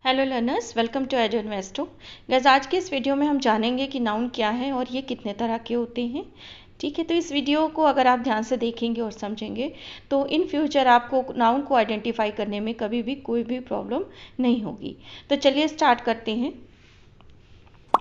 Hello learners, welcome to एडोइन्वेस्टो। Guys, आज के इस वीडियो में हम जानेंगे कि नाउन क्या है और ये कितने तरह के होते हैं। ठीक है, तो इस वीडियो को अगर आप ध्यान से देखेंगे और समझेंगे तो इन फ्यूचर आपको नाउन को आइडेंटिफाई करने में कभी भी कोई भी प्रॉब्लम नहीं होगी। तो चलिए स्टार्ट करते हैं।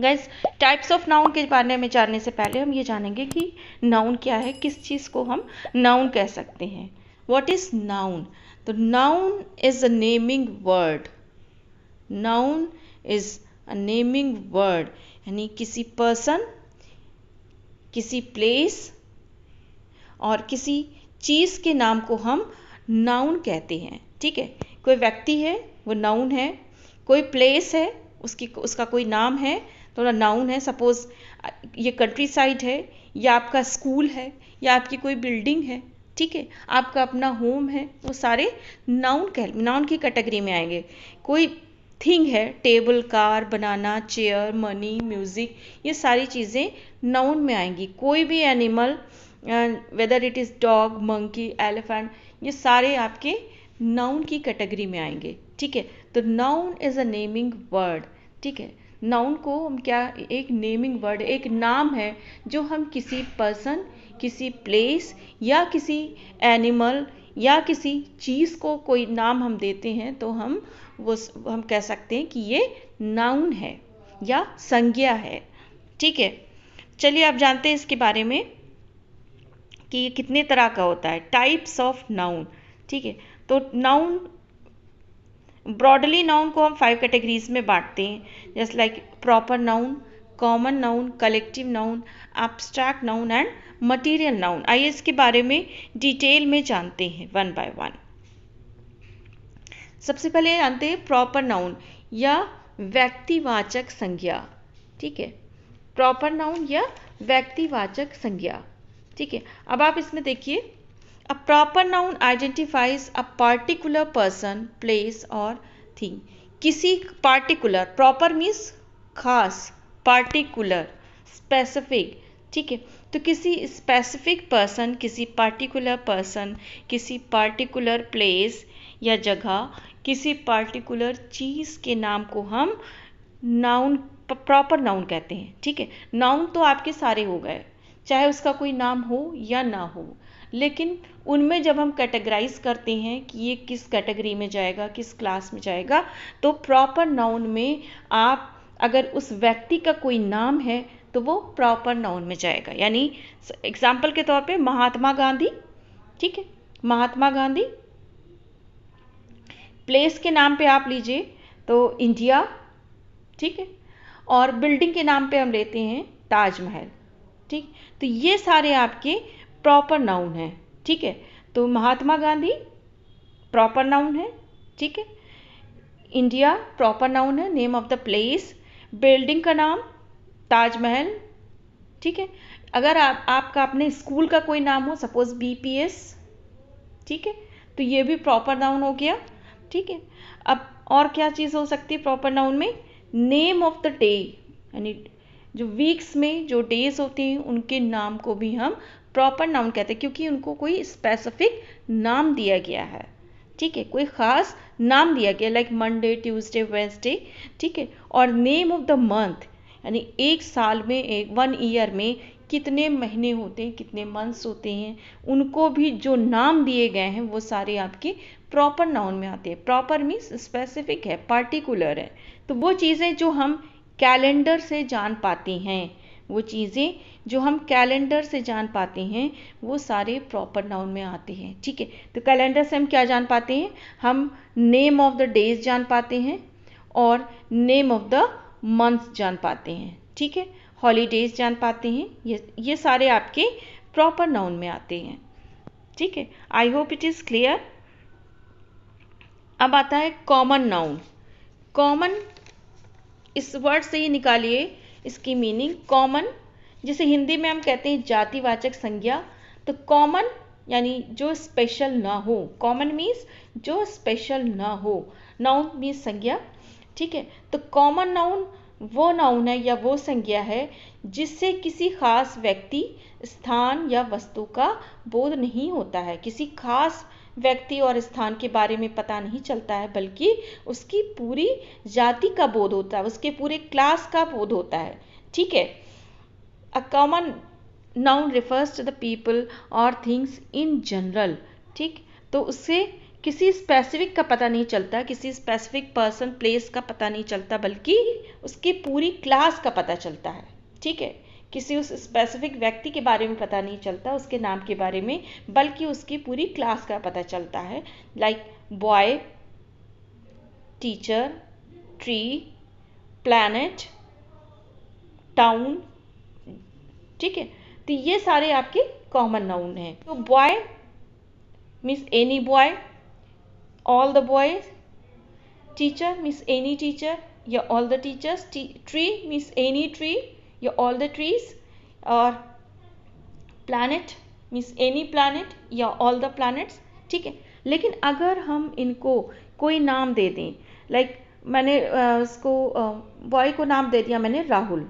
गाइस, टाइप्स ऑफ नाउन के बारे में जानने से पहले हम ये जानेंगे कि नाउन क्या है, किस चीज़ को हम नाउन कह सकते हैं। What is noun? तो noun is a naming word. Noun is a naming word, यानी किसी पर्सन, किसी प्लेस और किसी चीज़ के नाम को हम नाउन कहते हैं। ठीक है, कोई व्यक्ति है वो नाउन है, कोई प्लेस है उसका कोई नाम है तो नाउन है। सपोज ये कंट्री साइड है, या आपका स्कूल है, या आपकी कोई बिल्डिंग है, ठीक है, आपका अपना होम है, वो सारे नाउन की कैटेगरी में आएंगे। कोई थिंग है, टेबल, कार, बनाना, चेयर, मनी, म्यूज़िक, ये सारी चीज़ें नाउन में आएंगी। कोई भी animal, whether it is dog, monkey, elephant, ये सारे आपके नाउन की कैटेगरी में आएंगे। ठीक है, तो noun is a naming word. ठीक है, नाउन को हम क्या, एक नेमिंग वर्ड, एक नाम है जो हम किसी पर्सन, किसी प्लेस या किसी एनिमल या किसी चीज़ को कोई नाम हम देते हैं तो हम कह सकते हैं कि ये नाउन है या संज्ञा है। ठीक है, चलिए आप जानते हैं इसके बारे में कि ये कितने तरह का होता है। Types of noun. ठीक है, तो नाउन ब्रॉडली नाउन को हम 5 कैटेगरीज में बांटते हैं, जैसे like proper noun, common noun, collective noun, abstract noun and material noun. आइए इसके बारे में डिटेल में जानते हैं वन बाय वन। सबसे पहले जानते हैं प्रॉपर नाउन या व्यक्तिवाचक संज्ञा। ठीक है, प्रॉपर नाउन या व्यक्तिवाचक संज्ञा। ठीक है, अब आप इसमें देखिए, a proper noun identifies a particular person, place और थिंग। किसी पार्टिकुलर, प्रॉपर मीन्स खास, पार्टिकुलर स्पेसिफिक। ठीक है, तो किसी स्पेसिफिक पर्सन, किसी पार्टिकुलर प्लेस या जगह, किसी पार्टिकुलर चीज़ के नाम को हम नाउन, प्रॉपर नाउन कहते हैं। ठीक है, नाउन तो आपके सारे हो गए, चाहे उसका कोई नाम हो या ना हो, लेकिन उनमें जब हम कैटेगराइज करते हैं कि ये किस कैटेगरी में जाएगा, किस क्लास में जाएगा, तो प्रॉपर नाउन में आप अगर उस व्यक्ति का कोई नाम है तो वो प्रॉपर नाउन में जाएगा। यानी एग्जाम्पल के तौर पे महात्मा गांधी। ठीक है, महात्मा गांधी। प्लेस के नाम पे आप लीजिए तो इंडिया। ठीक है, और बिल्डिंग के नाम पे हम लेते हैं ताजमहल। ठीक, तो ये सारे आपके प्रॉपर नाउन हैं। ठीक है, तो महात्मा गांधी प्रॉपर नाउन है। ठीक है, इंडिया प्रॉपर नाउन है, name of the place. Building का नाम ताजमहल। ठीक है, अगर आपका अपने स्कूल का कोई नाम हो, सपोज BPS, ठीक है, तो ये भी प्रॉपर नाउन हो गया। ठीक है, अब और क्या चीज़ हो सकती है प्रॉपर नाउन में? नेम ऑफ द डे, यानी जो वीक्स में जो डेज होते हैं उनके नाम को भी हम प्रॉपर नाउन कहते हैं, क्योंकि उनको कोई स्पेसिफिक नाम दिया गया है। ठीक है, कोई ख़ास नाम दिया गया, लाइक मंडे, ट्यूसडे, वेडनेसडे। ठीक है, और नेम ऑफ द मंथ, यानी एक साल में, 1 ईयर में कितने महीने होते हैं, कितने मंथ्स होते हैं, उनको भी जो नाम दिए गए हैं वो सारे आपके प्रॉपर नाउन में आते हैं। प्रॉपर मीन्स स्पेसिफिक है, पार्टिकुलर है। तो वो चीज़ें जो हम कैलेंडर से जान पाते हैं, वो चीज़ें जो हम कैलेंडर से जान पाते हैं वो सारे प्रॉपर नाउन में आते हैं। ठीक है, तो कैलेंडर से हम क्या जान पाते हैं? हम नेम ऑफ द डेज जान पाते हैं और नेम ऑफ द मंथ जान पाते हैं। ठीक है, हॉलीडेज जान पाते हैं। ये सारे आपके प्रॉपर नाउन में आते हैं। ठीक है, I hope it is clear. अब आता है कॉमन नाउन। कॉमन, इस वर्ड से ही निकालिए इसकी मीनिंग। कॉमन, जिसे हिंदी में हम कहते हैं जातिवाचक संज्ञा। तो कॉमन यानी जो स्पेशल ना हो। कॉमन मीन्स जो स्पेशल ना हो, नाउन मीन्स संज्ञा। ठीक है, तो कॉमन नाउन वो नाउन है या वो संज्ञा है जिससे किसी खास व्यक्ति, स्थान या वस्तु का बोध नहीं होता है। किसी खास व्यक्ति और स्थान के बारे में पता नहीं चलता है, बल्कि उसकी पूरी जाति का बोध होता है, उसके पूरे क्लास का बोध होता है। ठीक है। A common noun refers to the people और थिंग्स इन जनरल। ठीक, तो उससे किसी स्पेसिफिक का पता नहीं चलता, किसी स्पेसिफिक पर्सन प्लेस का पता नहीं चलता, बल्कि उसकी पूरी क्लास का पता चलता है। ठीक है, किसी उस स्पेसिफिक व्यक्ति के बारे में पता नहीं चलता, उसके नाम के बारे में, बल्कि उसकी पूरी क्लास का पता चलता है। Like boy, teacher, tree, planet, town. ठीक है, तो ये सारे आपके कॉमन नाउन हैं। तो boy means any boy, all the boys. Teacher means any teacher या all the teachers. Tree means any tree या ऑल द ट्रीज। और प्लैनेट मीन्स एनी प्लैनेट या ऑल द प्लैनेट्स। ठीक है, लेकिन अगर हम इनको कोई नाम दे दें, लाइक मैंने उसको बॉय को नाम दे दिया मैंने राहुल।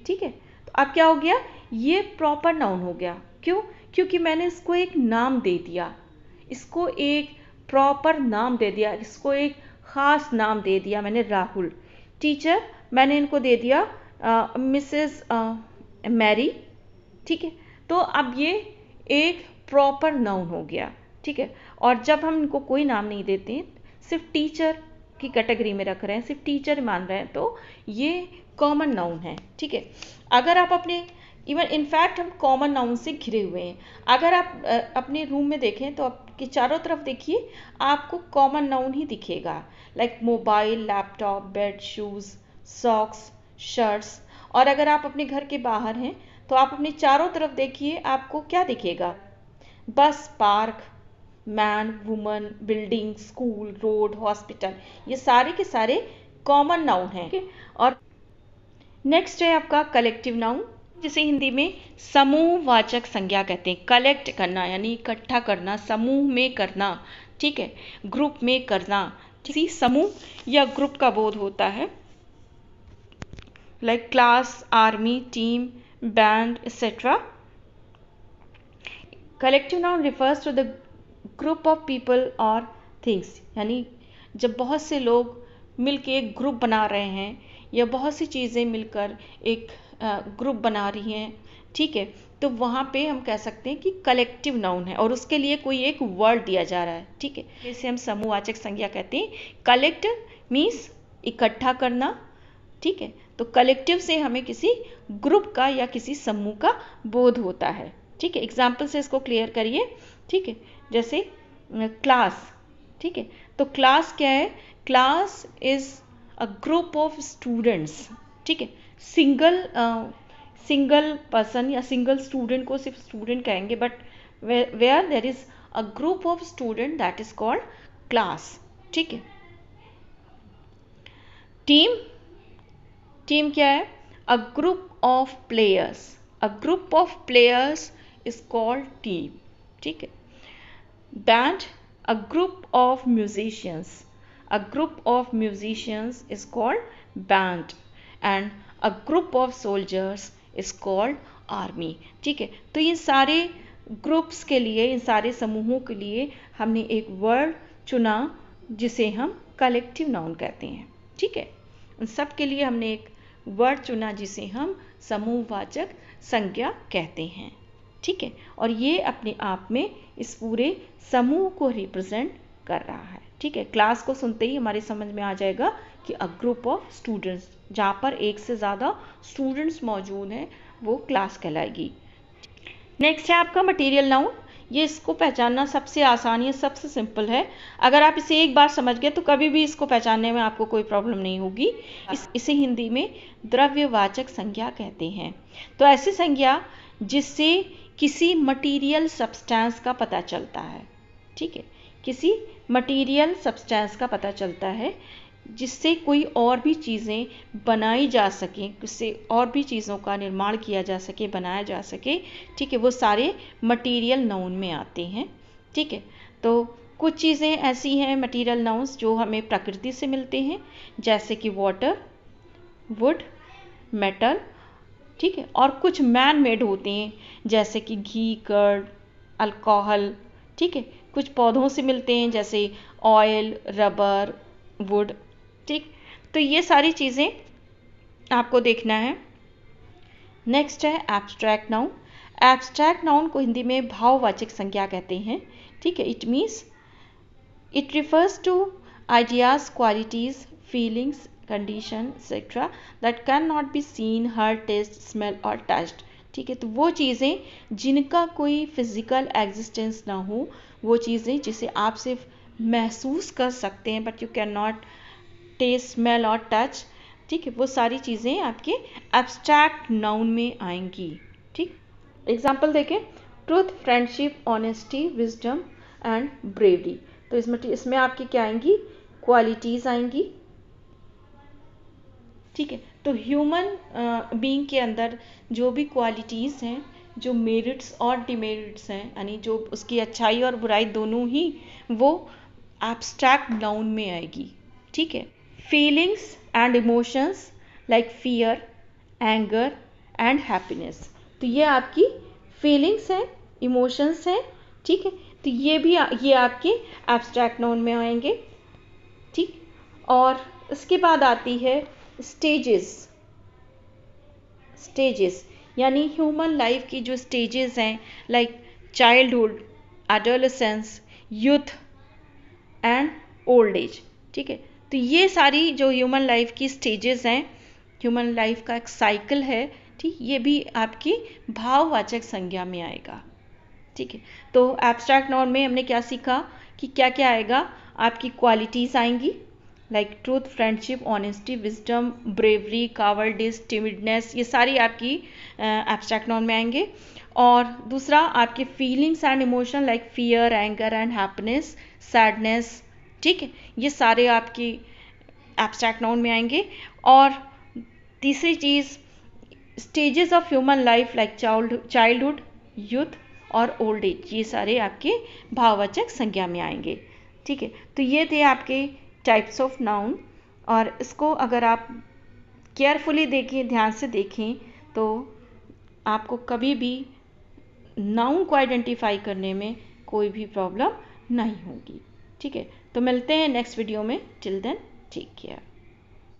ठीक है, तो अब क्या हो गया, ये प्रॉपर नाउन हो गया। क्यों? क्योंकि मैंने इसको एक नाम दे दिया, इसको एक प्रॉपर नाम दे दिया, इसको एक ख़ास नाम दे दिया मैंने, राहुल। टीचर मैंने इनको दे दिया मिसेस मैरी। ठीक है, तो अब ये एक प्रॉपर नाउन हो गया। ठीक है, और जब हम इनको कोई नाम नहीं देते, सिर्फ टीचर की कैटेगरी में रख रहे हैं, सिर्फ टीचर मान रहे हैं, तो ये कॉमन नाउन है। ठीक है, अगर आप अपने इवन इनफैक्ट हम कॉमन नाउन से घिरे हुए हैं। अगर आप अपने रूम में देखें तो आपके चारों तरफ देखिए, आपको कॉमन नाउन ही दिखेगा। Like mobile, laptop, bed, shoes, socks, shirts. और अगर आप अपने घर के बाहर हैं तो आप अपने चारों तरफ देखिए, आपको क्या दिखेगा? बस, park, man, woman, building, school, road, hospital. ये सारे के सारे कॉमन नाउन हैं। और नेक्स्ट है आपका कलेक्टिव नाउन, जिसे हिंदी में समूहवाचक संज्ञा कहते हैं। कलेक्ट करना यानी इकट्ठा करना, समूह में करना। ठीक है, ग्रुप में करना, किसी समूह या ग्रुप का बोध होता है। Like class, army, team, band, etcetera. Collective noun refers to the group of people और थिंग्स, यानी जब बहुत से लोग मिलकर एक ग्रुप बना रहे हैं या बहुत सी चीज़ें मिलकर एक ग्रुप बना रही हैं। ठीक है, तो वहाँ पे हम कह सकते हैं कि कलेक्टिव नाउन है और उसके लिए कोई एक वर्ड दिया जा रहा है। ठीक है, इसे हम समूहवाचक संज्ञा कहते हैं। कलेक्ट मीन्स इकट्ठा करना। ठीक है, तो कलेक्टिव से हमें किसी ग्रुप का या किसी समूह का बोध होता है। ठीक है, एग्जाम्पल से इसको क्लियर करिए। ठीक है, जैसे क्लास। ठीक है, तो क्लास क्या है? Class is a group of students. ठीक है, सिंगल पर्सन या सिंगल स्टूडेंट को सिर्फ स्टूडेंट कहेंगे, but where there is a group of student that is called class. ठीक है, टीम क्या है? A group of players. A group of players is called team. ठीक है, band, a group of musicians. A group of musicians is called band and a group of soldiers is called army. ठीक है, तो इन सारे groups के लिए, इन सारे समूहों के लिए हमने एक वर्ड चुना जिसे हम कलेक्टिव नाउन कहते हैं। ठीक है, उन सब के लिए हमने एक वर्ड चुना जिसे हम समूहवाचक संज्ञा कहते हैं। ठीक है, और ये अपने आप में इस पूरे समूह को रिप्रेजेंट कर रहा है। ठीक है, क्लास को सुनते ही हमारे समझ में आ जाएगा कि अ ग्रुप ऑफ स्टूडेंट्स, जहाँ पर एक से ज़्यादा स्टूडेंट्स मौजूद हैं, वो क्लास कहलाएगी। नेक्स्ट है आपका मटेरियल नाउन। ये इसको पहचानना सबसे आसान है, सबसे सिंपल है। अगर आप इसे एक बार समझ गए तो कभी भी इसको पहचानने में आपको कोई प्रॉब्लम नहीं होगी। इसे हिंदी में द्रव्यवाचक संज्ञा कहते हैं। तो ऐसी संज्ञा जिससे किसी मटीरियल सब्सटेंस का पता चलता है। ठीक है, किसी मटीरियल सब्सटेंस का पता चलता है जिससे कोई और भी चीज़ें बनाई जा सकें, जिससे और भी चीज़ों का निर्माण किया जा सके, बनाया जा सके। ठीक है, वो सारे मटीरियल नाउन में आते हैं। ठीक है, तो कुछ चीज़ें ऐसी हैं मटीरियल नाउन्स जो हमें प्रकृति से मिलते हैं, जैसे कि वाटर, वुड, मेटल। ठीक है, और कुछ मैन मेड होते हैं जैसे कि घी, कर्ड, अल्कोहल। ठीक है, कुछ पौधों से मिलते हैं जैसे ऑयल, रबर, वुड। ठीक, तो ये सारी चीज़ें आपको देखना है। नेक्स्ट है एब्स्ट्रैक्ट नाउन। एब्स्ट्रैक्ट नाउन को हिंदी में भाववाचक संज्ञा कहते हैं। ठीक है, it means it refers to ideas, qualities, feelings, condition, etc. that cannot be seen, heard, taste, smell or touched. ठीक है, तो वो चीज़ें जिनका कोई फिजिकल एग्जिस्टेंस ना हो, वो चीज़ें जिसे आप सिर्फ महसूस कर सकते हैं but you can not taste, smell और टच। ठीक है, वो सारी चीज़ें आपके एब्स्ट्रैक्ट नाउन में आएंगी। ठीक, एग्जाम्पल देखें, truth, friendship, honesty, wisdom and bravery. तो इसमें आपकी क्या आएंगी, क्वालिटीज़ आएंगी। ठीक है, तो ह्यूमन बीइंग के अंदर जो भी क्वालिटीज़ हैं, जो मेरिट्स और डिमेरिट्स हैं, यानी जो उसकी अच्छाई और बुराई दोनों ही, वो एब्स्ट्रैक्ट नाउन में आएगी। ठीक है, feelings and emotions like fear, anger and happiness. तो ये आपकी फीलिंग्स हैं, इमोशंस हैं। ठीक है, तो ये आपके एब्स्ट्रैक्ट नाउन में आएंगे। ठीक, और इसके बाद आती है स्टेजेस यानी ह्यूमन लाइफ की जो स्टेजेस हैं, like childhood, adolescence, youth and old age. ठीक है, तो ये सारी जो ह्यूमन लाइफ की स्टेजेस हैं, ह्यूमन लाइफ का एक साइकिल है। ठीक, ये भी आपकी भाववाचक संज्ञा में आएगा। ठीक है, तो एब्स्ट्रैक्ट नाउन में हमने क्या सीखा कि क्या क्या आएगा, आपकी क्वालिटीज़ आएंगी like truth, friendship, honesty, wisdom, bravery, cowardice, timidness, ये सारी आपकी एब्स्ट्रैक्ट नाउन में आएंगे। और दूसरा आपके feelings and emotion like fear, anger and happiness, sadness. ठीक है, ये सारे आपकी एब्स्ट्रैक्ट नाउन में आएंगे। और तीसरी चीज़, stages of human life like childhood, youth और ओल्ड एज, ये सारे आपके भाववाचक संज्ञा में आएंगे। ठीक है, तो ये थे आपके टाइप्स ऑफ नाउन। और इसको अगर आप केयरफुली देखें, ध्यान से देखें, तो आपको कभी भी नाउन को आइडेंटिफाई करने में कोई भी प्रॉब्लम नहीं होगी। ठीक है, तो मिलते हैं नेक्स्ट वीडियो में। Till then take care.